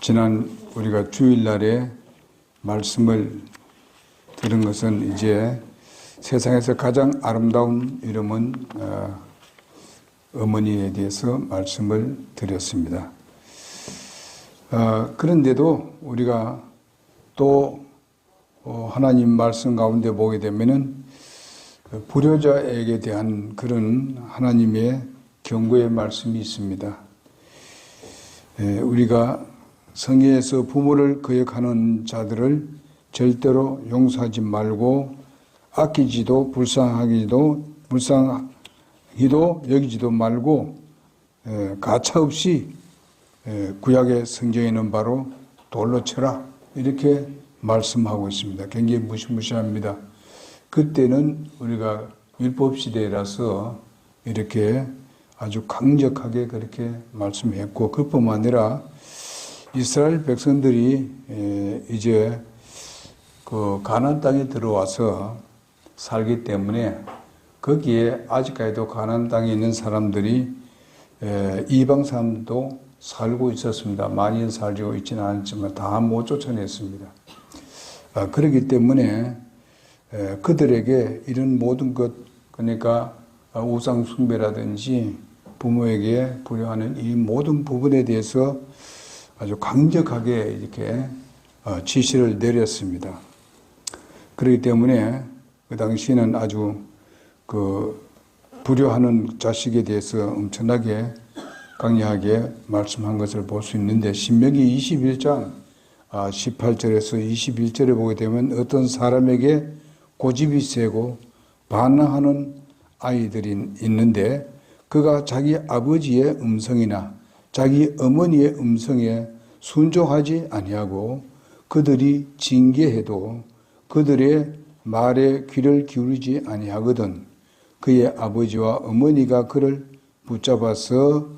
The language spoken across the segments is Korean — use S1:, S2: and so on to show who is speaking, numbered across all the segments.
S1: 지난 우리가 주일날에 말씀을 들은 것은 이제 세상에서 가장 아름다운 이름은 어머니에 대해서 말씀을 드렸습니다. 그런데도 우리가 또 하나님 말씀 가운데 보게 되면은 불효자에게 대한 그런 하나님의 경고의 말씀이 있습니다. 우리가 성경에서 부모를 거역하는 자들을 절대로 용서하지 말고 아끼지도 불쌍하기도 여기지도 말고 가차없이 구약의 성경에는 바로 돌로 쳐라 이렇게 말씀하고 있습니다. 굉장히 무시무시합니다. 그때는 우리가 율법 시대라서 이렇게 아주 강력하게 그렇게 말씀했고, 그뿐만 아니라 이스라엘 백성들이 이제 그 가나안 땅에 들어와서 살기 때문에 거기에 아직까지도 가나안 땅에 있는 사람들이 이방 사람도 살고 있었습니다. 많이는 살고 있지는 않았지만 다 못 쫓아냈습니다. 그렇기 때문에 그들에게 이런 모든 것, 그러니까 우상 숭배라든지 부모에게 불효하는 이 모든 부분에 대해서 아주 강력하게 이렇게 지시를 내렸습니다. 그렇기 때문에 그 당시에는 아주 그 불효하는 자식에 대해서 엄청나게 강력하게 말씀한 것을 볼 수 있는데, 신명기 21장 18절에서 21절에 보게 되면 어떤 사람에게 고집이 세고 반항하는 아이들이 있는데 그가 자기 아버지의 음성이나 자기 어머니의 음성에 순종하지 아니하고 그들이 징계해도 그들의 말에 귀를 기울이지 아니하거든 그의 아버지와 어머니가 그를 붙잡아서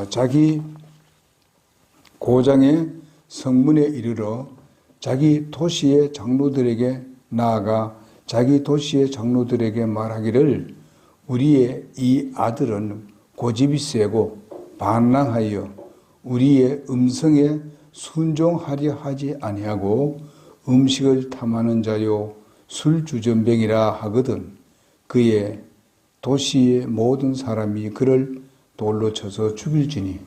S1: 자기 고장의 성문에 이르러 자기 도시의 장로들에게 나아가 자기 도시의 장로들에게 말하기를 우리의 이 아들은 고집이 세고 반항하여 우리의 음성에 순종하려 하지 아니하고 음식을 탐하는 자요 술주전병이라 하거든 그의 도시의 모든 사람이 그를 돌로 쳐서 죽일지니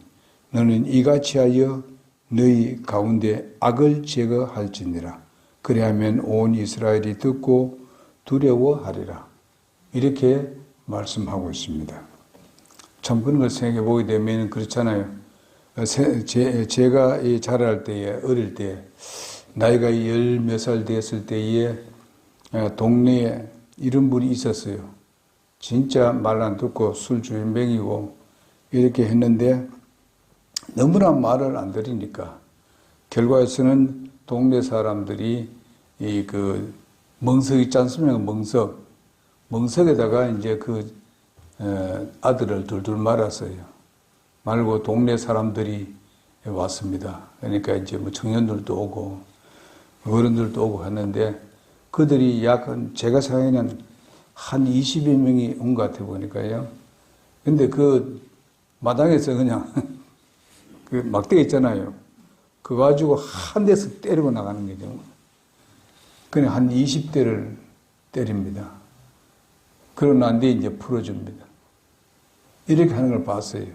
S1: 너는 이같이 하여 너희 가운데 악을 제거할지니라. 그리하면 온 이스라엘이 듣고 두려워하리라. 이렇게 말씀하고 있습니다. 참 그런 걸 생각해 보게 되면 그렇잖아요. 제가 자랄 때에, 어릴 때, 나이가 10몇 살 됐을 때에 동네에 이런 분이 있었어요. 진짜 말 안 듣고 술주전병이고 이렇게 했는데 너무나 말을 안 들으니까 결과에서는 동네 사람들이 멍석 있지 않습니까? 멍석에다가 이제 아들을 둘둘 말았어요. 말고 동네 사람들이 왔습니다. 그러니까 이제 뭐 청년들도 오고 어른들도 오고 했는데 그들이 제가 생각에는 한 20여 명이 온 것 같아 보니까요. 근데 그 마당에서 그냥 그 막대 있잖아요. 그거 가지고 한 대서 때리고 나가는 거죠. 그냥 한 20대를 때립니다. 그러고 난 뒤에 이제 풀어줍니다. 이렇게 하는 걸 봤어요.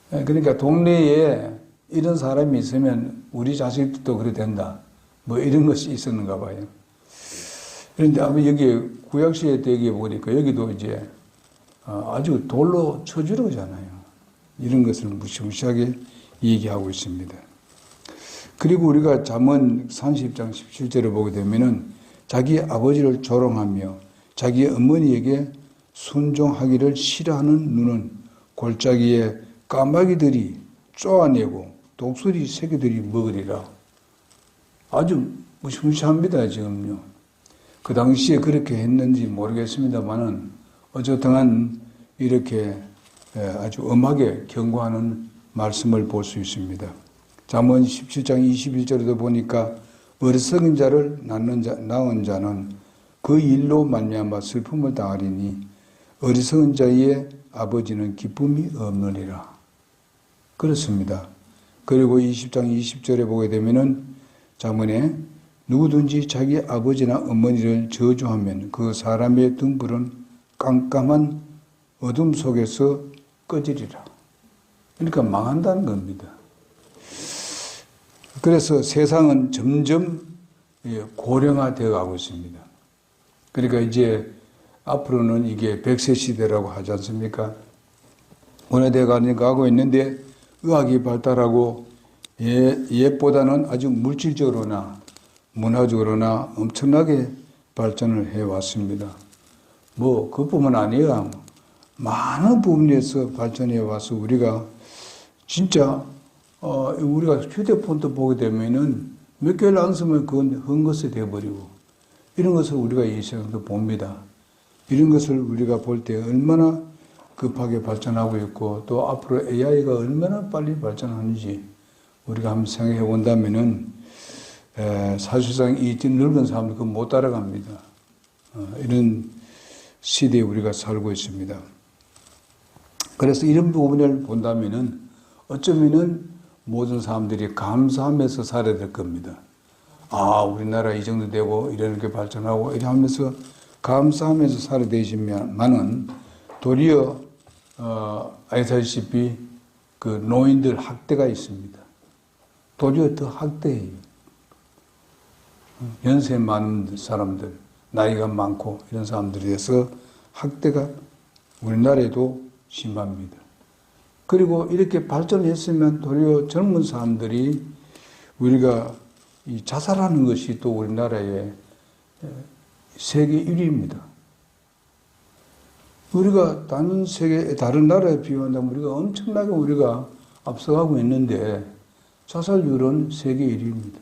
S1: 그러니까 동네에 이런 사람이 있으면 우리 자식도 그래 된다. 뭐 이런 것이 있었는가 봐요. 그런데 아마 여기 구약시에 되게 보니까 여기도 이제 아주 돌로 쳐주려고 하잖아요. 이런 것을 무시무시하게 얘기하고 있습니다. 그리고 우리가 잠언 30장 17절을 보게 되면은 자기 아버지를 조롱하며 자기 어머니에게 순종하기를 싫어하는 눈은 골짜기에 까마귀들이 쪼아내고 독수리 새끼들이 먹으리라. 아주 무시무시합니다, 지금요. 그 당시에 그렇게 했는지 모르겠습니다만은 어쨌든 이렇게 아주 엄하게 경고하는 말씀을 볼 수 있습니다. 잠언 17장 21절에도 보니까 어리석은 자를 낳은 자는 그 일로 말미암아 슬픔을 당하리니 어리석은 자의 아버지는 기쁨이 없느니라. 그렇습니다. 그리고 20장 20절에 보게 되면은 자문에 누구든지 자기 아버지나 어머니를 저주하면 그 사람의 등불은 깜깜한 어둠 속에서 꺼지리라. 그러니까 망한다는 겁니다. 그래서 세상은 점점 고령화되어 가고 있습니다. 그러니까 이제 앞으로는 이게 100세 시대라고 하지 않습니까? 원화되어 가고 있는데 의학이 발달하고 옛보다는 아주 물질적으로나 문화적으로나 엄청나게 발전을 해왔습니다. 뭐 그뿐만 아니라 많은 부분에서 발전해 와서 우리가 진짜 우리가 휴대폰도 보게 되면은 몇 개월 안 쓰면 그건 헛것이 되어버리고 이런 것을 우리가 이 세상도 봅니다. 이런 것을 우리가 볼 때 얼마나 급하게 발전하고 있고 또 앞으로 AI가 얼마나 빨리 발전하는지 우리가 한번 생각해 본다면은 사실상 이 늙은 사람들 그거 못 따라갑니다. 이런 시대에 우리가 살고 있습니다. 그래서 이런 부분을 본다면은 어쩌면은 모든 사람들이 감사하면서 살아야 될 겁니다. 아, 우리나라 이 정도 되고 이렇게 발전하고 이래 하면서 감사하면서 살아야 되지만은 도리어 아시다시피 그 노인들 학대가 있습니다. 도리어 더 학대해요. 연세 많은 사람들, 나이가 많고 이런 사람들에 대해서 학대가 우리나라에도 심합니다. 그리고 이렇게 발전했으면 도리어 젊은 사람들이 우리가 이 자살하는 것이 또 우리나라의 세계 1위입니다. 우리가 다른 나라에 비교한다면 우리가 엄청나게 우리가 앞서가고 있는데 자살률은 세계 1위입니다.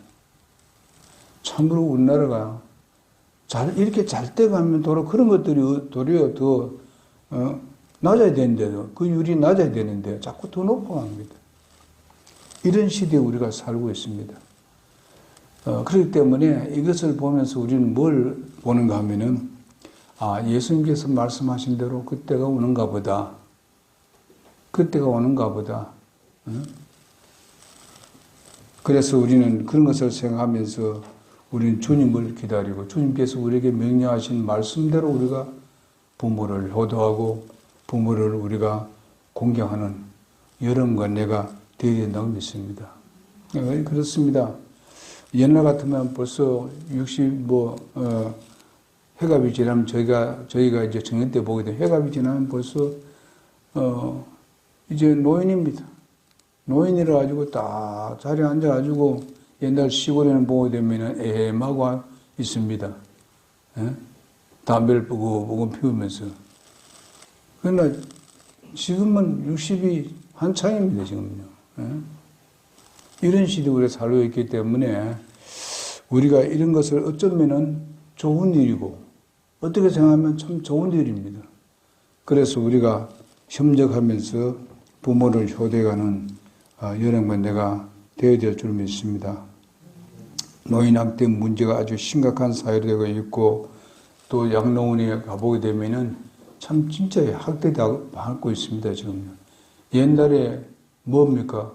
S1: 참으로 우리나라가 이렇게 잘 돼가면 그런 것들이 도리어 더 낮아야 되는데도 그 율이 낮아야 되는데 자꾸 더 높아갑니다. 이런 시대에 우리가 살고 있습니다. 그렇기 때문에 이것을 보면서 우리는 뭘 보는가 하면은 예수님께서 말씀하신 대로 그때가 오는가 보다. 그때가 오는가 보다. 그래서 우리는 그런 것을 생각하면서 우리는 주님을 기다리고 주님께서 우리에게 명령하신 말씀대로 우리가 부모를 효도하고 부모를 우리가 공경하는 여러분과 내가 되어야 된다고 믿습니다. 그렇습니다. 옛날 같으면 벌써 60 회갑이 지나면 저희가 이제 청년 때 보게 돼 회갑이 지나면 벌써 이제 노인입니다. 노인이라 가지고 딱 자리에 앉아 가지고 옛날 시골에는 보게 되면은 애매하고 있습니다. 담배를 뿌고 피우면서. 그러나 지금은 60이 한창입니다, 지금요. 이런 시대에 우리가 살고 있기 때문에 우리가 이런 것을 어쩌면은 좋은 일이고 어떻게 생각하면 참 좋은 일입니다. 그래서 우리가 협력하면서 부모를 효대하는 여러분 내가 되어야 될 줄 믿습니다. 노인학대 문제가 아주 심각한 사회로 되고 있고 또 양로원에 가보게 되면은 참 진짜 학대받고 있습니다, 지금요. 옛날에 뭡니까?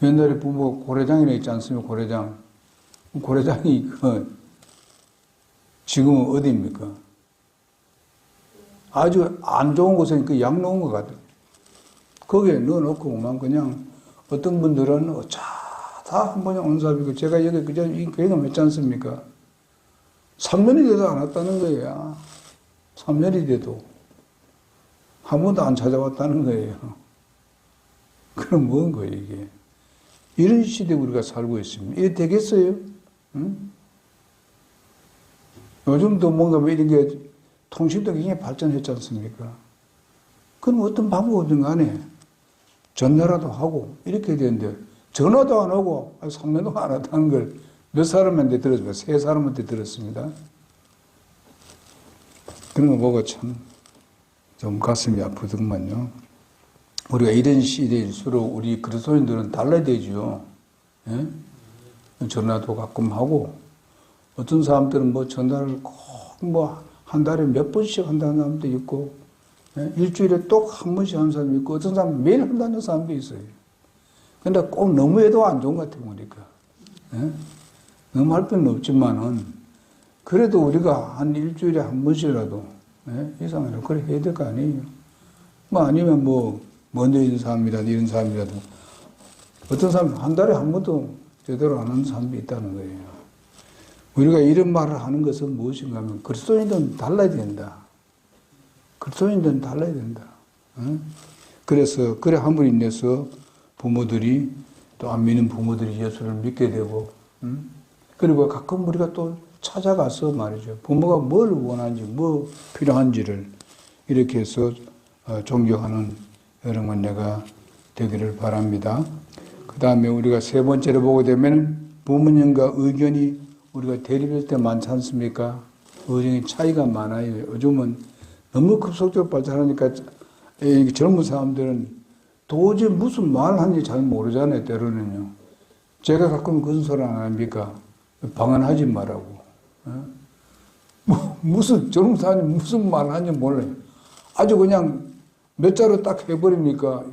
S1: 옛날에 부모 고래장이라 있지 않습니까? 고래장. 고래장이 지금은 어디입니까? 아주 안 좋은 곳에 그 양로원 것 같아요. 거기에 넣어놓고 그냥 어떤 분들은 다 한 번에 온 사람이고 제가 여기 그저 개념했지 않습니까? 3년이 돼도 안 왔다는 거예요. 3년이 돼도 한 번도 안 찾아왔다는 거예요. 그럼 뭔 거예요, 이게? 이런 시대에 우리가 살고 있습니다. 이게 되겠어요? 응? 요즘도 뭔가 이런 게 통신도 굉장히 발전했지 않습니까? 그럼 어떤 방법이든 간에 전화라도 하고 이렇게 되는데 전화도 안 하고 3년도 안 왔다는 걸 몇 사람한테 들었습니다. 3사람한테 들었습니다. 그런 거 보고 참 좀 가슴이 아프더만요. 우리가 이런 시대일수록 우리 그리스도인들은 달라야 되죠. 예? 전화도 가끔 하고 어떤 사람들은 전화를 꼭 한 달에 몇 번씩 한다는 사람도 있고 일주일에 또 한 번씩 하는 사람도 있고 어떤 사람은 매일 한다는 사람도 있어요. 근데 꼭 너무 해도 안 좋은 것 같아, 보니까. 예? 너무 할 필요는 없지만은, 그래도 우리가 한 일주일에 한 번씩이라도, 예? 이상으로 그래 해야 될 거 아니에요. 뭐 아니면 뭐, 먼저 있는 사람이라도 이런 사람이라도, 어떤 사람은 한 달에 한 번도 제대로 안 하는 사람도 있다는 거예요. 우리가 이런 말을 하는 것은 무엇인가 하면, 그리스도인들은 달라야 된다. 그리스도인들은 달라야 된다. 예? 그래서, 그래 함으로 인해서 부모들이, 또 안 믿는 부모들이 예수를 믿게 되고, 그리고 가끔 우리가 또 찾아가서 말이죠. 부모가 뭘 원하는지, 뭐 필요한지를 이렇게 해서 존경하는 여러분 내가 되기를 바랍니다. 그 다음에 우리가 세 번째로 보게 되면 부모님과 의견이 우리가 대립할 때 많지 않습니까? 의견이 차이가 많아요. 요즘은 너무 급속도로 발전하니까 젊은 사람들은 도저히 무슨 말 하는지 잘 모르잖아요, 때로는요. 제가 가끔 그런 소리 안 합니까? 방언하지 말라고. 무슨, 젊은 사람이 무슨 말 하는지 몰라요. 아주 그냥 몇 자로 딱 해버리니까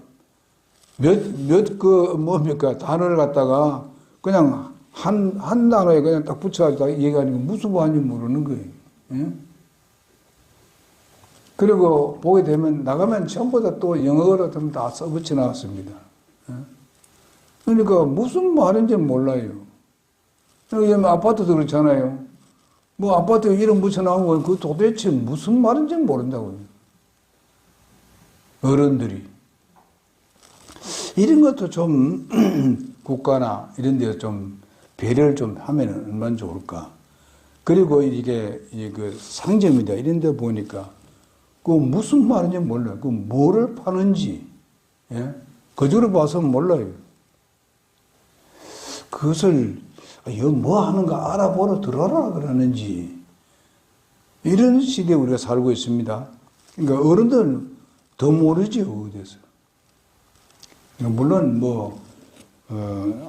S1: 뭡니까? 단어를 갖다가 그냥 한 단어에 그냥 딱 붙여가지고 얘기하니까 무슨 말인지 모르는 거예요. 예? 그리고 보게 되면 나가면 전부 다 또 영어로 다 써붙여 나왔습니다. 그러니까 무슨 말인지 몰라요. 여기 아파트도 그렇잖아요. 뭐 아파트 이름 붙여 나오면 그 도대체 무슨 말인지 모른다고요. 어른들이. 이런 것도 좀 국가나 이런 데서 좀 배려를 좀 하면 얼마나 좋을까. 그리고 이게 그 상점이다 이런 데 보니까 그 무슨 말인지 몰라요. 그 뭐를 파는지, 예? 거주로 봐서 몰라요. 그것을, 이거 뭐 하는가 알아보러 들어라 그러는지, 이런 시대에 우리가 살고 있습니다. 그러니까 어른들은 더 모르지, 어디서. 물론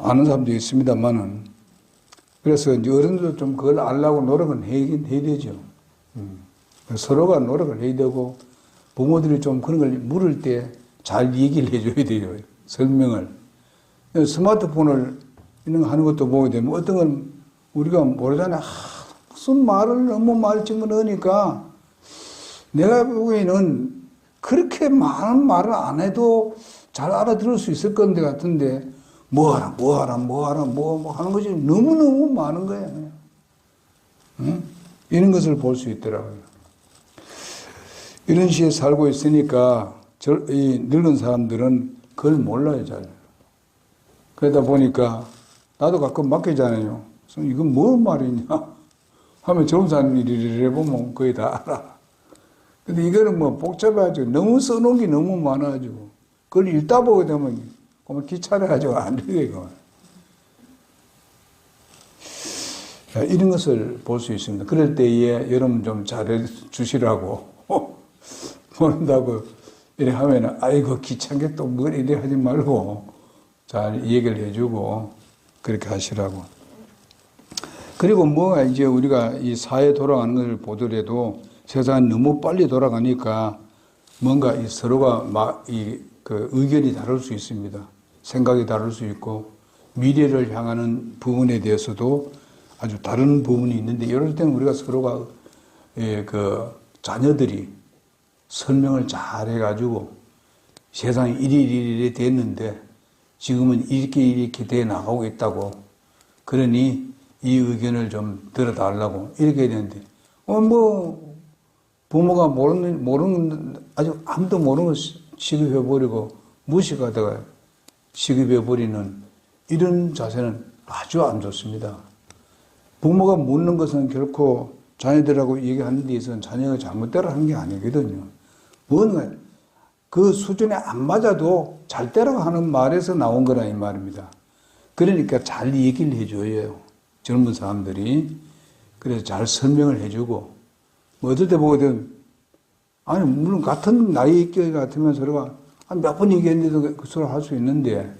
S1: 아는 사람도 있습니다만은, 그래서 이제 어른들도 좀 그걸 알려고 노력은 해야 되죠. 서로가 노력을 해야 되고 부모들이 좀 그런 걸 물을 때 잘 얘기를 해줘야 돼요. 설명을. 스마트폰을 이런 거 하는 것도 보게 되면 어떤 건 우리가 모르잖아요. 무슨 말을 너무 많이 집어넣으니까 내가 보기에는 그렇게 많은 말을 안 해도 잘 알아들을 수 있을 건데 같은데 뭐 하는 것이 너무너무 많은 거예요. 응? 이런 것을 볼 수 있더라고요. 이런 시대에 살고 있으니까 이 늙은 사람들은 그걸 몰라요, 잘. 그러다 보니까 나도 가끔 맡기잖아요. 이건 뭐 말이냐? 하면 젊은 사람이 이래 보면 거의 다 알아. 근데 이거는 뭐 복잡해가지고 너무 써놓은 게 너무 많아가지고 그걸 읽다 보게 되면 귀찮아가지고 안 돼요. 이런 것을 볼 수 있습니다. 그럴 때에 여러분 좀 잘해 주시라고 모른다고 이래 하면은 아이고 귀찮게 또 뭘 이래 하지 말고 잘 얘기를 해주고 그렇게 하시라고. 그리고 뭐가 이제 우리가 이 사회 돌아가는 것을 보더라도 세상이 너무 빨리 돌아가니까 뭔가 이 서로가 그 의견이 다를 수 있습니다. 생각이 다를 수 있고 미래를 향하는 부분에 대해서도 아주 다른 부분이 있는데 이럴 때는 우리가 서로가 그 자녀들이 설명을 잘 해가지고 세상이 이리 됐는데 지금은 이렇게 돼 나가고 있다고. 그러니 이 의견을 좀 들어달라고 이렇게 해야 되는데 부모가 아주 아무도 모르는 걸 시급해버리고 무식하다가 시급해버리는 이런 자세는 아주 안 좋습니다. 부모가 묻는 것은 결코 자녀들하고 얘기하는 데 있어서는 자녀가 잘못대로 하는 게 아니거든요. 뭔가 그 수준에 안 맞아도 잘 되라고 하는 말에서 나온 거라 이 말입니다. 그러니까 잘 얘기를 해줘요. 젊은 사람들이. 그래서 잘 설명을 해주고 어떨 때 보게 되면 물론 같은 나이 같으면 서로가 몇 번 얘기했는데도 그 소리를 할 수 있는데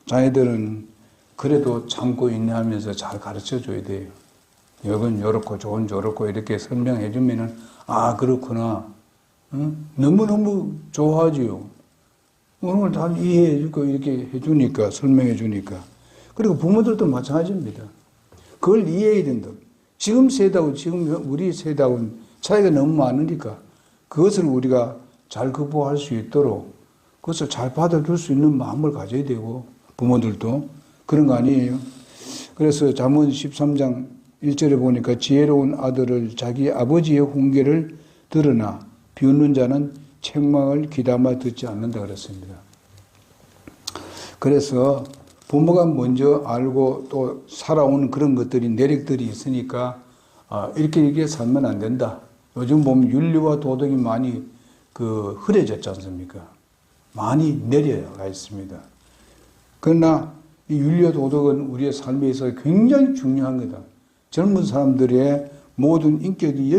S1: 자녀들은 그래도 참고 인내하면서 잘 가르쳐 줘야 돼요. 이건 요렇고 저건 저렇고 이렇게 설명해 주면은 그렇구나. 응? 너무너무 좋아하지요. 어느 걸 다 이해해 주고 이렇게 해주니까, 설명해 주니까. 그리고 부모들도 마찬가지입니다. 그걸 이해해야 된다. 지금 세대하고 지금 우리 세대하고는 차이가 너무 많으니까 그것을 우리가 잘 극복할 수 있도록 그것을 잘 받아줄 수 있는 마음을 가져야 되고 부모들도 그런 거 아니에요. 그래서 잠언 13장 1절에 보니까 지혜로운 아들을 자기 아버지의 훈계를 들으나 비웃는 자는 책망을 귀담아 듣지 않는다 그랬습니다. 그래서 부모가 먼저 알고 또 살아온 그런 것들이 내력들이 있으니까 이렇게 살면 안 된다. 요즘 보면 윤리와 도덕이 많이 흐려졌지 않습니까? 많이 내려가 있습니다. 그러나 이 윤리와 도덕은 우리의 삶에 있어서 굉장히 중요한 거다. 젊은 사람들의 모든 인격이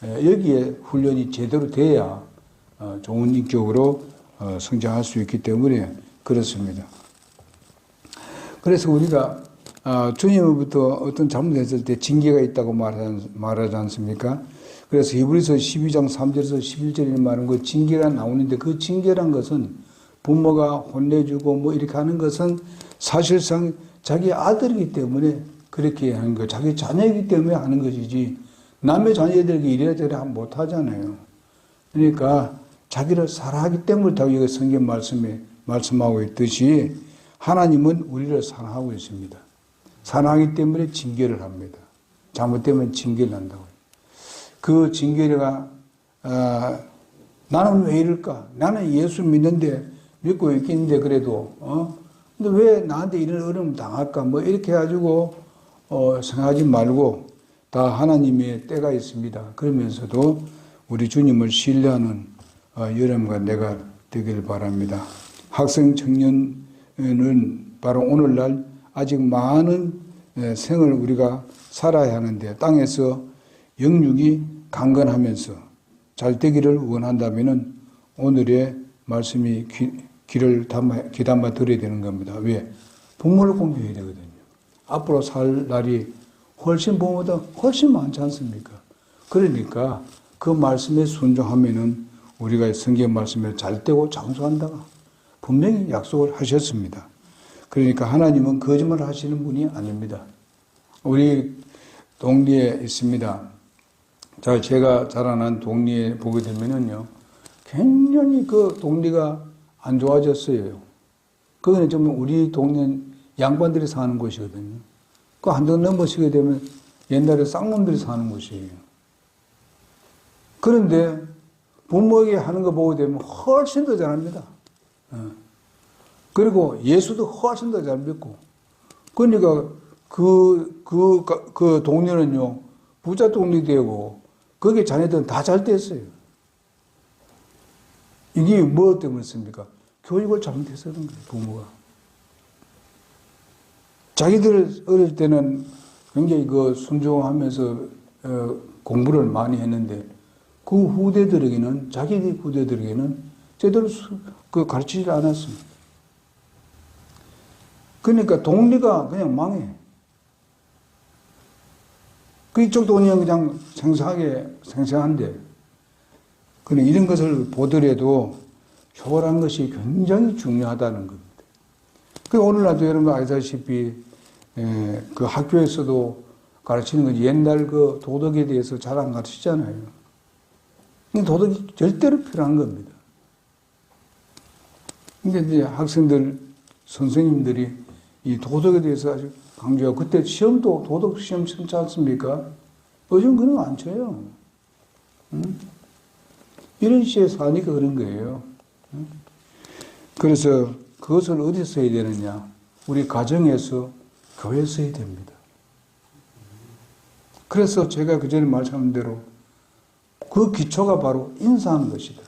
S1: 여기에 훈련이 제대로 돼야 좋은 인격으로 성장할 수 있기 때문에 그렇습니다. 그래서 우리가 주님으로부터 어떤 잘못했을 때 징계가 있다고 말하지 않습니까? 그래서 히브리서 12장 3절에서 11절에 말하는 그 징계가 나오는데 그 징계란 것은 부모가 혼내주고 뭐 이렇게 하는 것은 사실상 자기 아들이기 때문에 그렇게 하는 거, 자기 자녀이기 때문에 하는 것이지 남의 자녀들에게 이래저래 못 하잖아요. 그러니까 자기를 사랑하기 때문에 다 여기 성경 말씀에 말씀하고 있듯이 하나님은 우리를 사랑하고 있습니다. 사랑하기 때문에 징계를 합니다. 잘못되면 징계를 한다고. 그 징계가 나는 왜 이럴까? 나는 예수 믿는데 믿고 있겠는데 그래도 근데 왜 나한테 이런 어려움 당할까? 뭐 이렇게 해가지고 생각하지 말고 다 하나님의 때가 있습니다. 그러면서도 우리 주님을 신뢰하는 여러분과 내가 되길 바랍니다. 학생 청년은 바로 오늘날 아직 많은 생을 우리가 살아야 하는데 땅에서 영육이 강건하면서 잘 되기를 원한다면 오늘의 말씀이 귀담아 들어야 되는 겁니다. 왜? 부모를 공경해야 되거든요. 앞으로 살 날이 훨씬 부모보다 훨씬 많지 않습니까? 그러니까 그 말씀에 순종하면은 우리가 성경 말씀에 잘 되고 장수한다가 분명히 약속을 하셨습니다. 그러니까 하나님은 거짓말 하시는 분이 아닙니다. 우리 동리에 있습니다. 제가 자라난 동리에 보게 되면은요, 굉장히 그 동리가 안 좋아졌어요. 그거는 좀 우리 동네 양반들이 사는 곳이거든요. 그 한정 넘어서게 되면 옛날에 쌍놈들이 사는 곳이에요. 그런데 부모에게 하는 거 보게 되면 훨씬 더 잘합니다. 그리고 예수도 훨씬 더 잘 믿고. 그러니까 그 동네는요, 부자 동네 되고, 거기 자녀들은 다 잘 됐어요. 이게 뭐 때문이었습니까? 교육을 잘못해서 그런 거예요, 부모가. 자기들 어릴 때는 굉장히 순종하면서 공부를 많이 했는데, 그 후대들에게는, 자기 후대들에게는 제대로 가르치지 않았습니다. 그러니까 동리가 그냥 망해. 그쪽 동리는 그냥 생생한데, 그런 이런 것을 보더라도 효란 것이 굉장히 중요하다는 겁니다. 그 오늘날도 여러분 아시다시피 그 학교에서도 가르치는 건 옛날 그 도덕에 대해서 잘 안 가르치잖아요. 도덕이 절대로 필요한 겁니다. 근데 이제 학생들, 선생님들이 이 도덕에 대해서 아주 강조하고, 그때 시험도 도덕 시험 치지 않습니까? 요즘 그런 거 안 쳐요. 이런 시에 사니까 그런 거예요. 그래서 그것을 어디서 써야 되느냐? 우리 가정에서, 교회에서 써야 됩니다. 그래서 제가 그전에 말씀한 대로 그 기초가 바로 인사하는 것이다.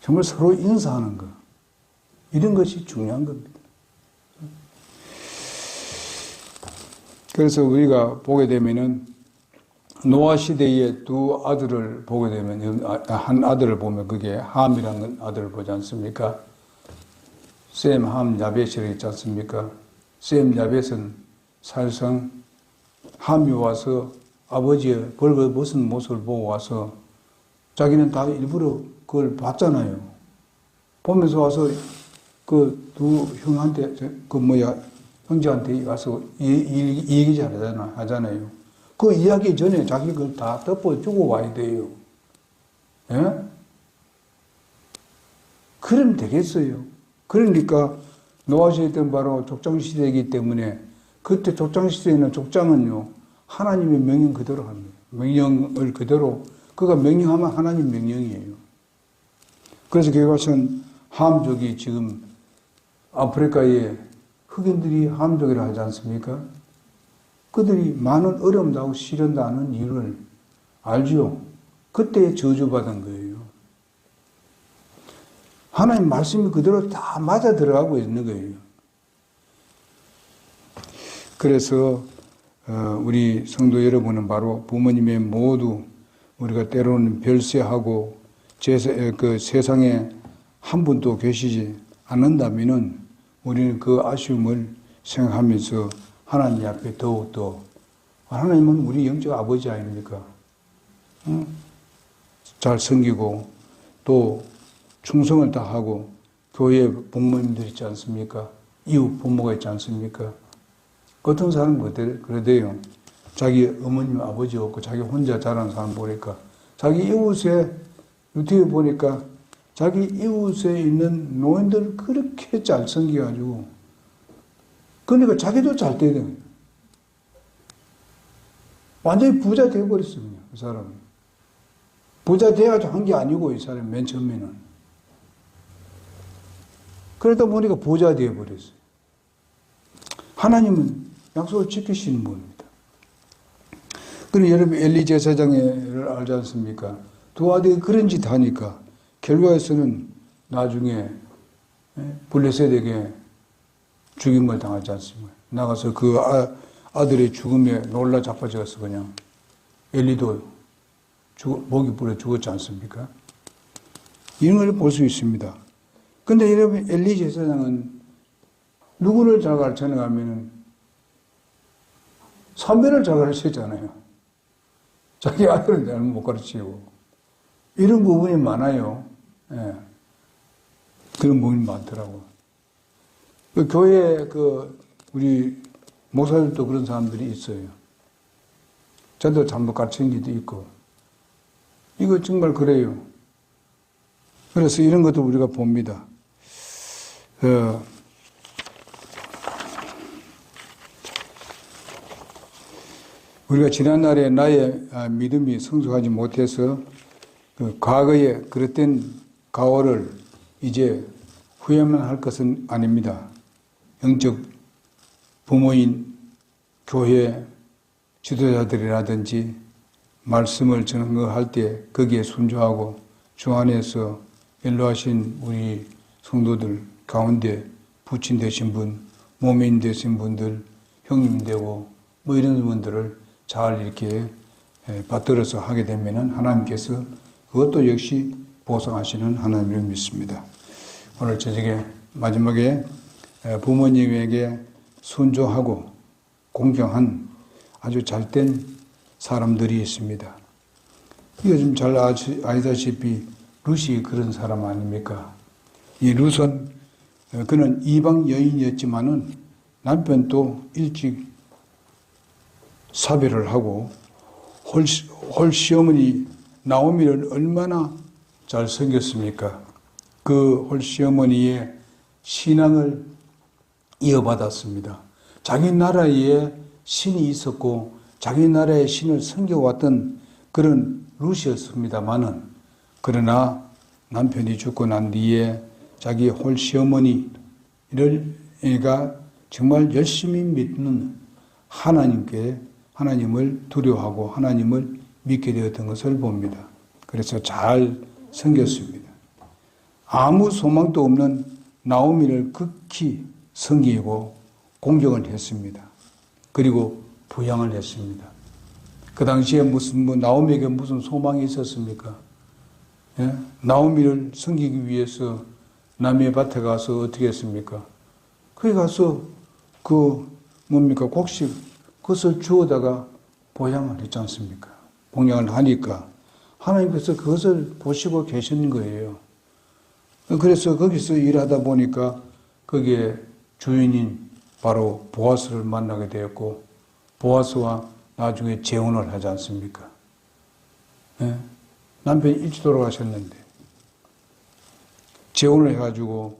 S1: 정말 서로 인사하는 것. 이런 것이 중요한 겁니다. 그래서 우리가 보게 되면은 노아 시대의 두 아들을 보게 되면, 한 아들을 보면 그게 함이라는 아들을 보지 않습니까? 셈, 함, 야벳이라고 있지 않습니까? 셈, 야벳은 사실상 함이 와서 아버지의 벌거벗은 모습을 보고 와서 자기는 다 일부러 그걸 봤잖아요. 보면서 와서 그 두 형한테, 형제한테 가서 얘기 잘 하잖아요. 그 이야기 전에 자기 그걸 다 덮어주고 와야 돼요. 예? 그러면 되겠어요. 그러니까 노아시대 때는 바로 족장시대이기 때문에 그때 족장시대에는 족장은요, 하나님의 명령 그대로 합니다. 명령을 그대로, 그가 명령하면 하나님 명령이에요. 그래서 거기 가서는 함족이 지금 아프리카에 흑인들이 함족이라 하지 않습니까? 그들이 많은 어려움 당하고 시련 당하는 이유를 알죠? 그때 저주받은 거예요. 하나님 말씀이 그대로 다 맞아 들어가고 있는 거예요. 그래서 우리 성도 여러분은 바로 부모님의 모두 우리가 때로는 별세하고 그 세상에 한 분도 계시지 않는다면은 우리는 그 아쉬움을 생각하면서 하나님 앞에 더욱더, 하나님은 우리 영적 아버지 아닙니까? 잘 섬기고 또 충성을 다하고 교회 부모님들 있지 않습니까? 이웃 부모가 있지 않습니까? 어떤 사람은 그러대요. 자기 어머님 아버지 없고 자기 혼자 자란 사람 보니까 자기 이웃에 유튜브 보니까 자기 이웃에 있는 노인들 그렇게 잘 섬겨가지고 그러니까 자기도 잘 돼야 완전히 부자 되어버렸어요. 그 사람은. 부자 돼가지고 한 게 아니고 이 사람이 맨 처음에는. 그러다 보니까 부자 되어버렸어요. 하나님은 약속을 지키시는 분입니다. 그럼 여러분 엘리 제사장을 알지 않습니까? 두 아들이 그런 짓 하니까 결과에서는 나중에 블레셋에게 죽임을 당하지 않습니까? 나가서 그 아들의 죽음에 놀라 자빠져서 그냥 엘리도 목이 불에 죽었지 않습니까? 이런 걸 볼 수 있습니다. 근데 여러분 엘리 제사장은 누구를 잘 가르치는가 하면은 선배를 잘 가르치잖아요. 자기 아들은 잘 못 가르치고 이런 부분이 많아요. 예. 그런 부분이 많더라고요. 그 교회 우리 목사들도 그런 사람들이 있어요. 저도 잘못 가르친 게도 있고. 이거 정말 그래요. 그래서 이런 것도 우리가 봅니다. 우리가 지난날에 나의 믿음이 성숙하지 못해서 과거에 그랬던 가오를 이제 후회만 할 것은 아닙니다. 영적 부모인 교회 지도자들이라든지 말씀을 전할 때 거기에 순종하고 주 안에서 연로하신 우리 성도들 가운데 부친 되신 분, 모매인 되신 분들, 형님 되고 뭐 이런 분들을 잘 이렇게 받들어서 하게 되면은 하나님께서 그것도 역시 보상하시는 하나님을 믿습니다. 오늘 저녁에 마지막에 부모님에게 순종하고 공경한 아주 잘된 사람들이 있습니다. 이거 좀 잘 아시다시피 룻이 그런 사람 아닙니까? 이 룻은 그는 이방 여인이었지만은 남편도 일찍 사별을 하고 홀 시어머니 나오미를 얼마나 잘 섬겼습니까? 그 홀 시어머니의 신앙을 이어받았습니다. 자기 나라에 신이 있었고 자기 나라의 신을 섬겨왔던 그런 룻이었습니다마는 그러나 남편이 죽고 난 뒤에 자기 홀 시어머니가 정말 열심히 믿는 하나님을 두려워하고 하나님을 믿게 되었던 것을 봅니다. 그래서 잘 섬겼습니다. 아무 소망도 없는 나오미를 극히 섬기고 공경을 했습니다. 그리고 부양을 했습니다. 그 당시에 나오미에게 무슨 소망이 있었습니까? 예? 나오미를 섬기기 위해서 남의 밭에 가서 어떻게 했습니까? 거기 가서 곡식 그것을 주워다가 보양을 했지 않습니까? 봉양을 하니까 하나님께서 그것을 보시고 계신 거예요. 그래서 거기서 일하다 보니까 거기에 주인인 바로 보아스를 만나게 되었고, 보아스와 나중에 재혼을 하지 않습니까? 네? 남편이 일찍 돌아가셨는데 재혼을 해가지고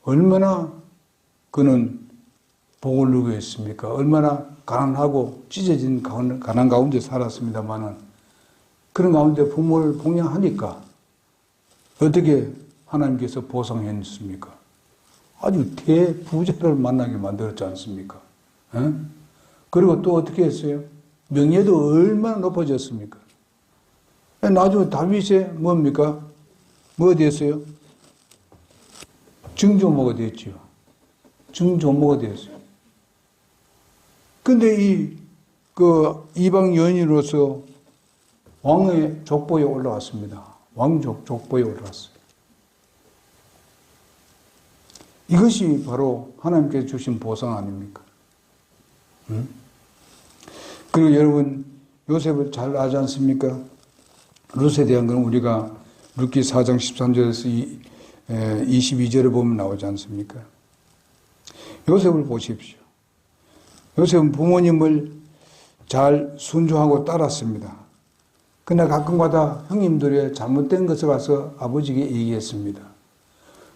S1: 얼마나 그는 복을 누리고 있습니까? 얼마나 가난하고 찢어진 가난 가운데 살았습니다만은 그런 가운데 부모를 봉양하니까 어떻게 하나님께서 보상했습니까? 아주 대부자를 만나게 만들었지 않습니까? 에? 그리고 또 어떻게 했어요? 명예도 얼마나 높아졌습니까? 나중에 다윗이 뭡니까? 뭐가 됐어요? 증조모가 됐죠. 증조모가 됐어요. 근데 이방 여인으로서 왕의 족보에 올라왔습니다. 왕족 족보에 올라왔어요. 이것이 바로 하나님께서 주신 보상 아닙니까? 응? 그리고 여러분, 요셉을 잘 아지 않습니까? 룻에 대한 건 우리가 룻기 4장 13절에서 22절에 보면 나오지 않습니까? 요셉을 보십시오. 요셉은 부모님을 잘 순종하고 따랐습니다. 그러나 가끔가다 형님들의 잘못된 것을 가서 아버지에게 얘기했습니다.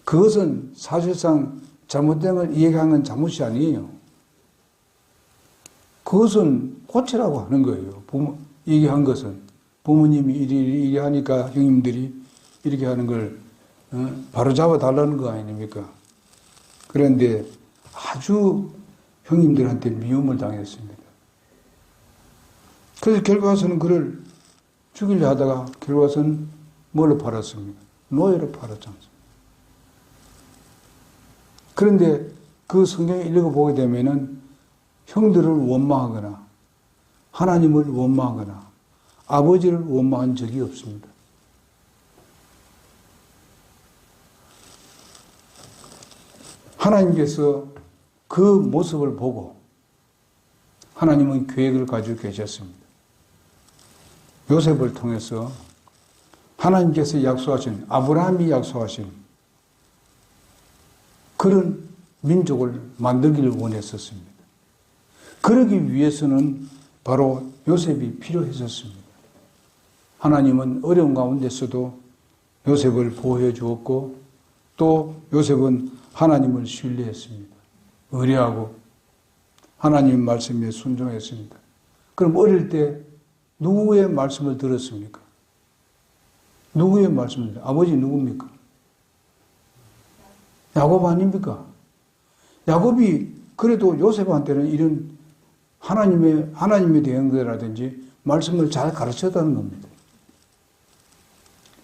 S1: 그것은 사실상 잘못된 걸 이해한 건 잘못이 아니에요. 그것은 고치라고 하는 거예요. 얘기한 것은. 부모님이 이리 하니까 형님들이 이렇게 하는 걸 바로잡아 달라는 거 아닙니까? 그런데 아주 형님들한테 미움을 당했습니다. 그래서 결과서는 그를 죽이려 하다가 결과서는 뭘로 팔았습니까? 노예로 팔았지 않습니까? 그런데 그 성경을 읽어보게 되면은 형들을 원망하거나 하나님을 원망하거나 아버지를 원망한 적이 없습니다. 하나님께서 그 모습을 보고 하나님은 계획을 가지고 계셨습니다. 요셉을 통해서 하나님께서 약속하신, 아브라함이 약속하신 그런 민족을 만들기를 원했었습니다. 그러기 위해서는 바로 요셉이 필요했었습니다. 하나님은 어려운 가운데서도 요셉을 보호해 주었고 또 요셉은 하나님을 신뢰했습니다. 의뢰하고 하나님 말씀에 순종했습니다. 그럼 어릴 때 누구의 말씀을 들었습니까? 누구의 말씀을 들었습니까? 아버지 누굽니까? 야곱 아닙니까? 야곱이 그래도 요셉한테는 이런 하나님에 대한 거라든지 말씀을 잘 가르쳤다는 겁니다.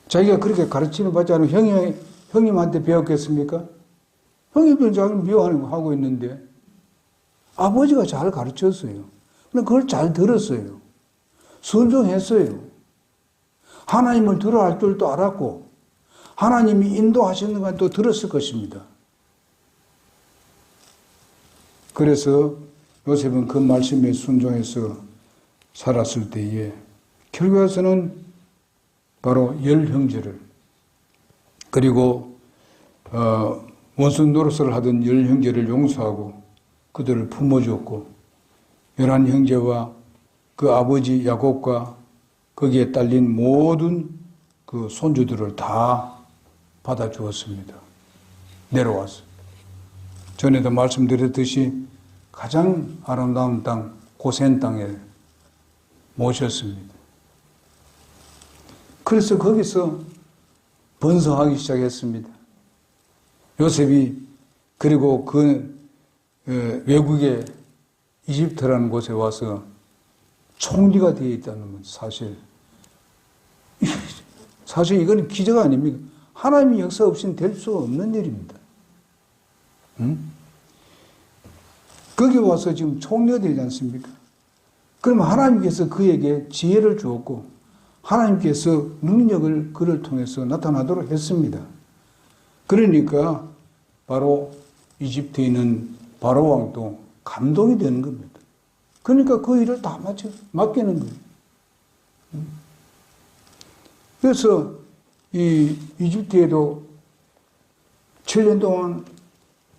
S1: 자기가 그렇게 가르치는 받지 않은 형님한테 배웠겠습니까? 형님도 자기를 미워하고 있는데 아버지가 잘 가르쳤어요. 그걸 잘 들었어요. 순종했어요. 하나님을 들어야 할 줄도 알았고 하나님이 인도하시는 건 또 들었을 것입니다. 그래서 요셉은 그 말씀에 순종해서 살았을 때에 결과에서는 바로 10형제를 그리고 원수 노릇을 하던 10형제를 용서하고 그들을 품어주었고 11형제와 그 아버지 야곱과 거기에 딸린 모든 그 손주들을 다 받아주었습니다. 내려와서. 전에도 말씀드렸듯이 가장 아름다운 땅, 고센 땅에 모셨습니다. 그래서 거기서 번성하기 시작했습니다. 요셉이 그리고 그 외국의 이집트라는 곳에 와서 총리가 되어 있다는 건 사실 이건 기적 아닙니까? 하나님의 역사 없이는 될 수 없는 일입니다. 거기 와서 지금 총리가 되지 않습니까? 그럼 하나님께서 그에게 지혜를 주었고 하나님께서 능력을 그를 통해서 나타나도록 했습니다. 그러니까 바로 이집트에 있는 바로 왕도 감동이 되는 겁니다. 그러니까 그 일을 다 맡기는 거예요. 그래서 이 이집트에도 7년 동안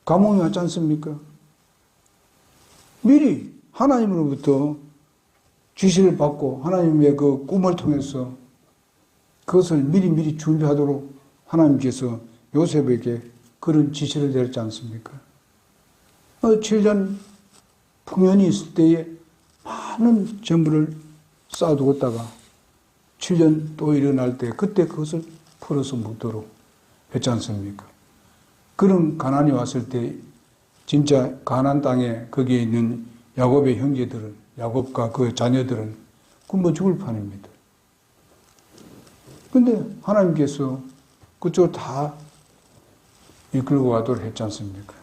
S1: 감옥에 왔지 않습니까? 미리 하나님으로부터 지시를 받고 하나님의 그 꿈을 통해서 그것을 미리 준비하도록 하나님께서 요셉에게 그런 지시를 내렸지 않습니까? 7년 풍년이 있을 때에 많은 재물을 쌓아두었다가 7년 또 일어날 때 그때 그것을 풀어서 묻도록 했지 않습니까? 그런 가난이 왔을 때 진짜 가나안 땅에 거기에 있는 야곱의 형제들은, 야곱과 그 자녀들은 굶어 죽을 판입니다. 근데 하나님께서 그쪽을 다 이끌고 가도록 했지 않습니까?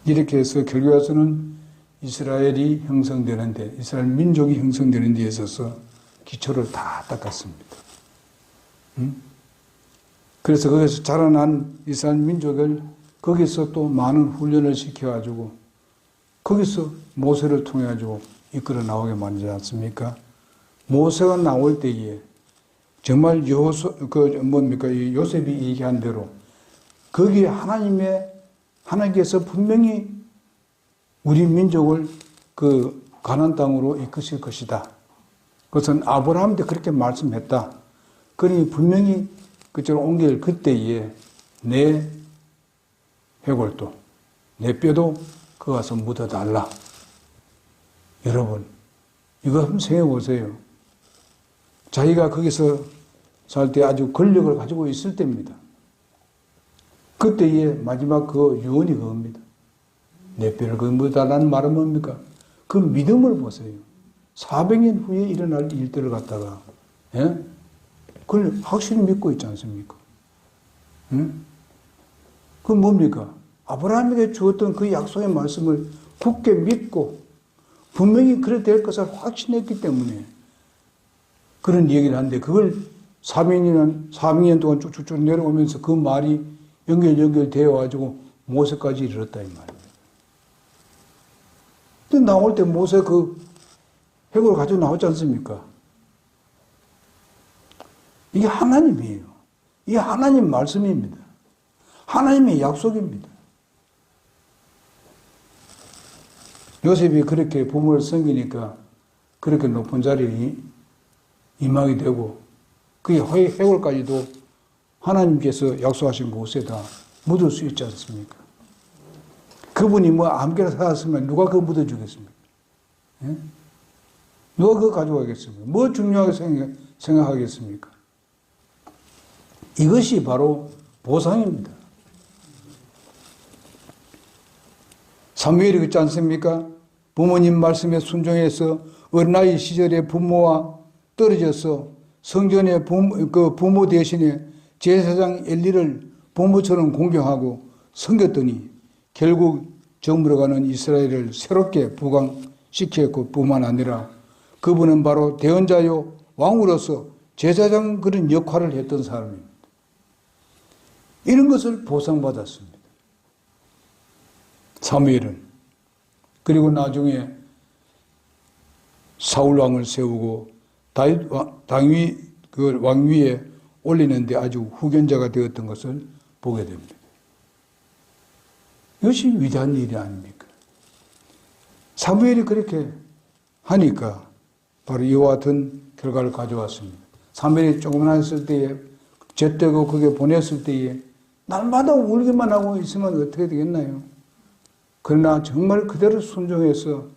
S1: 이렇게 해서 결국에 와서는 이스라엘이 형성되는데, 이스라엘 민족이 형성되는 데 있어서 기초를 다 닦았습니다. 그래서 거기서 자라난 이스라엘 민족을 거기서 또 많은 훈련을 시켜가지고 거기서 모세를 통해가지고 이끌어 나오게 만들지 않습니까? 모세가 나올 때에 정말 이 요셉이 얘기한 대로 거기에 하나님께서 분명히 우리 민족을 그 가나안 땅으로 이끄실 것이다. 그것은 아브라함한테 그렇게 말씀했다. 그러니 분명히 그쪽으로 옮길 그때에 내 해골도, 내 뼈도 그 가서 묻어달라. 여러분, 이거 한번 생각해 보세요. 자기가 거기서 살 때 아주 권력을 가지고 있을 때입니다. 그때의 마지막 그 유언이 그겁니다. 내 뼈를 거기 묻어달라는 말은 뭡니까? 그 믿음을 보세요. 400년 후에 일어날 일들을 갖다가, 예? 그걸 확실히 믿고 있지 않습니까? 그건 뭡니까? 아브라함에게 주었던 그 약속의 말씀을 굳게 믿고 분명히 그래 될 것을 확신했기 때문에 그런 얘기를 하는데 그걸 400년 동안 쭉쭉쭉 내려오면서 그 말이 연결되어 가지고 모세까지 이르렀다 이 말입니다. 근데 나올 때 모세 그 해골을 가지고 나오지 않습니까? 이게 하나님이에요. 이게 하나님 말씀입니다. 하나님의 약속입니다. 요셉이 그렇게 부모를 섬기니까 그렇게 높은 자리에 임하게 되고 그게 해골까지도 하나님께서 약속하신 곳에다 묻을 수 있지 않습니까? 그분이 뭐 아무개나 살았으면 누가 그거 묻어주겠습니까? 예? 누가 그거 가져가겠습니까? 뭐 중요하게 생각하겠습니까? 이것이 바로 보상입니다. 사무엘이 그렇지 않습니까? 부모님 말씀에 순종해서 어린아이 시절에 부모와 떨어져서 성전의 부모 대신에 제사장 엘리를 부모처럼 공경하고 섬겼더니 결국 저물어가는 이스라엘을 새롭게 부강시켰고 뿐만 아니라 그분은 바로 대언자요 왕으로서 제사장 그런 역할을 했던 사람입니다. 이런 것을 보상받았습니다. 사무엘은. 그리고 나중에 사울 왕을 세우고 다윗 그 왕위에 올리는데 아주 후견자가 되었던 것을 보게 됩니다. 이것이 위대한 일이 아닙니까? 사무엘이 그렇게 하니까 바로 이와 같은 결과를 가져왔습니다. 사무엘이 조금만 했을 때에 젖대고 그게 보냈을 때에 날마다 울기만 하고 있으면 어떻게 되겠나요? 그러나 정말 그대로 순종해서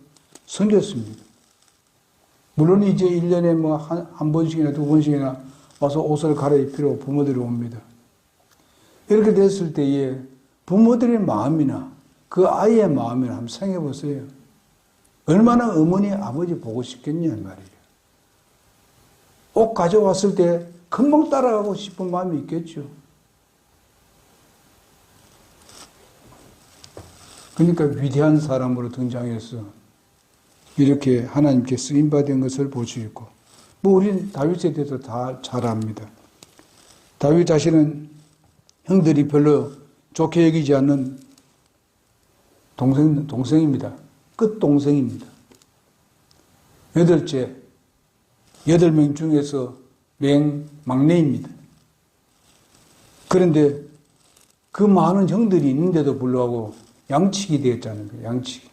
S1: 섬겼습니다. 물론 이제 1년에 뭐 한 번씩이나 두 번씩이나 와서 옷을 갈아입히러 부모들이 옵니다. 이렇게 됐을 때에 부모들의 마음이나 그 아이의 마음이나 한번 생각해 보세요. 얼마나 어머니, 아버지 보고 싶겠냐 말이에요. 옷 가져왔을 때 금방 따라가고 싶은 마음이 있겠죠. 그러니까 위대한 사람으로 등장해서 이렇게 하나님께 쓰임받은 것을 볼 수 있고, 뭐 우리는 다윗에 대해서 다 잘 압니다. 다윗 자신은 형들이 별로 좋게 여기지 않는 동생입니다. 끝동생입니다. 8명 중에서 막내입니다. 그런데 그 많은 형들이 있는데도 불구하고 양치기 되었잖아요. 양치기.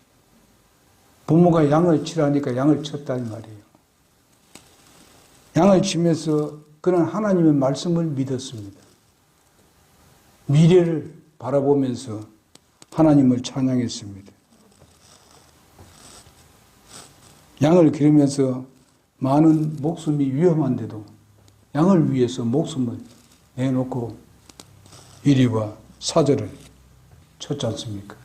S1: 부모가 양을 치라니까 양을 쳤다는 말이에요. 양을 치면서 그는 하나님의 말씀을 믿었습니다. 미래를 바라보면서 하나님을 찬양했습니다. 양을 기르면서 많은 목숨이 위험한데도 양을 위해서 목숨을 내놓고 이리와 사절을 쳤지 않습니까?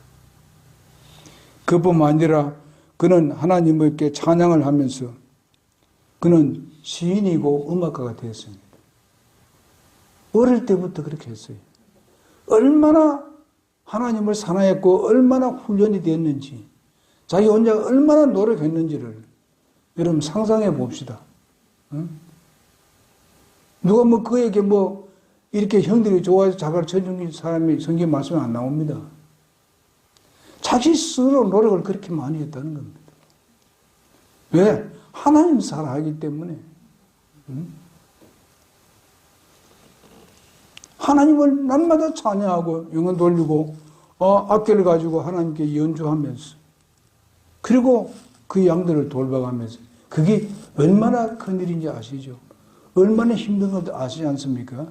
S1: 그뿐만 아니라 그는 하나님께 찬양을 하면서 그는 시인이고 음악가가 되었습니다. 어릴 때부터 그렇게 했어요. 얼마나 하나님을 사랑했고 얼마나 훈련이 됐는지 자기 혼자 얼마나 노력했는지를 여러분 상상해 봅시다. 응? 누가 뭐 그에게 뭐 이렇게 형들이 좋아해서 자가를 쳐준 사람이 성경 말씀에 안 나옵니다. 자기 스스로 노력을 그렇게 많이 했다는 겁니다. 왜? 하나님 사랑하기 때문에. 응? 하나님을 날마다 찬양하고 영혼 돌리고 악기를 가지고 하나님께 연주하면서 그리고 그 양들을 돌봐가면서 그게 얼마나 큰 일인지 아시죠? 얼마나 힘든 것도 아시지 않습니까?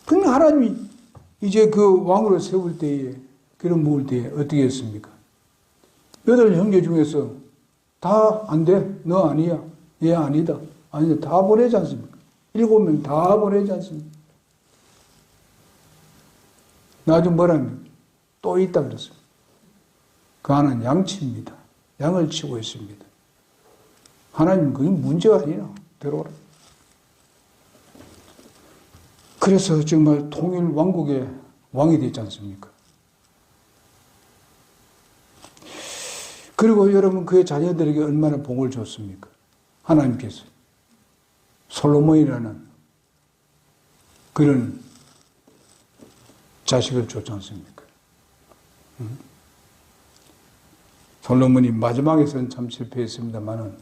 S1: 근데 하나님이 이제 그 왕으로 세울 때에 그런 모을 때에 어떻게 했습니까? 8형제 중에서 다 안 돼. 너 아니야. 얘 아니다. 아니다. 다 보내지 않습니까? 7명 다 보내지 않습니까? 나중에 뭐라면 또 있다 그랬어요. 그 하나는 양치입니다. 양을 치고 있습니다. 하나님 그게 문제가 아니라 들어오라. 그래서 정말 통일 왕국의 왕이 되지 않습니까? 그리고 여러분 그의 자녀들에게 얼마나 복을 줬습니까? 하나님께서 솔로몬이라는 그런 자식을 줬지 않습니까? 솔로몬이 마지막에서는 참 실패했습니다만은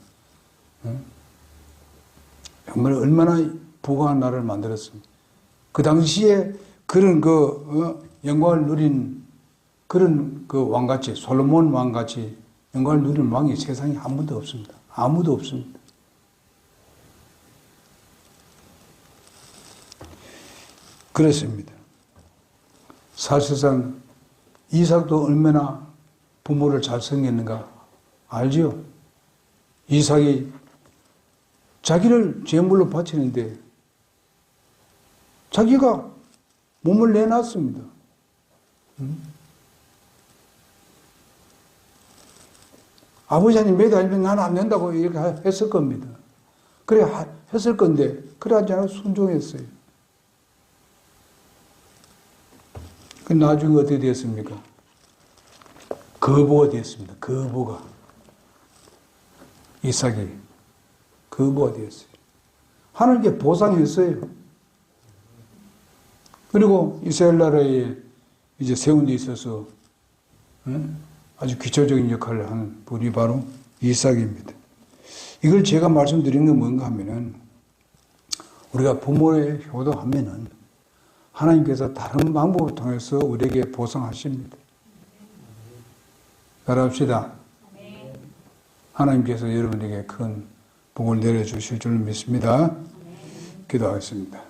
S1: 정말 얼마나 부강한 나라를 만들었습니까? 그 당시에 그런 영광을 누린 그런 그 왕같이 솔로몬 왕같이 영광을 누리는 왕이 세상에 아무도 없습니다. 아무도 없습니다. 그렇습니다. 사실상 이삭도 얼마나 부모를 잘 섬겼는가 알지요? 이삭이 자기를 제물로 바치는데 자기가 몸을 내놨습니다. 아버지한테 매달리면 나는 안 된다고 이렇게 했을 겁니다. 그래 했을 건데 그러지 않아 순종했어요. 그 나중에 어떻게 됐습니까? 거부가 됐습니다. 거부가. 이삭이 거부가 되었어요. 하나님께 보상했어요. 그리고 이스라엘 나라에 이제 세운 데 있어서 아주 기초적인 역할을 하는 분이 바로 이삭입니다. 이걸 제가 말씀드린 건 뭔가 하면은 우리가 부모에 효도하면은 하나님께서 다른 방법을 통해서 우리에게 보상하십니다. 따라합시다. 하나님께서 여러분에게 큰 복을 내려주실 줄 믿습니다. 기도하겠습니다.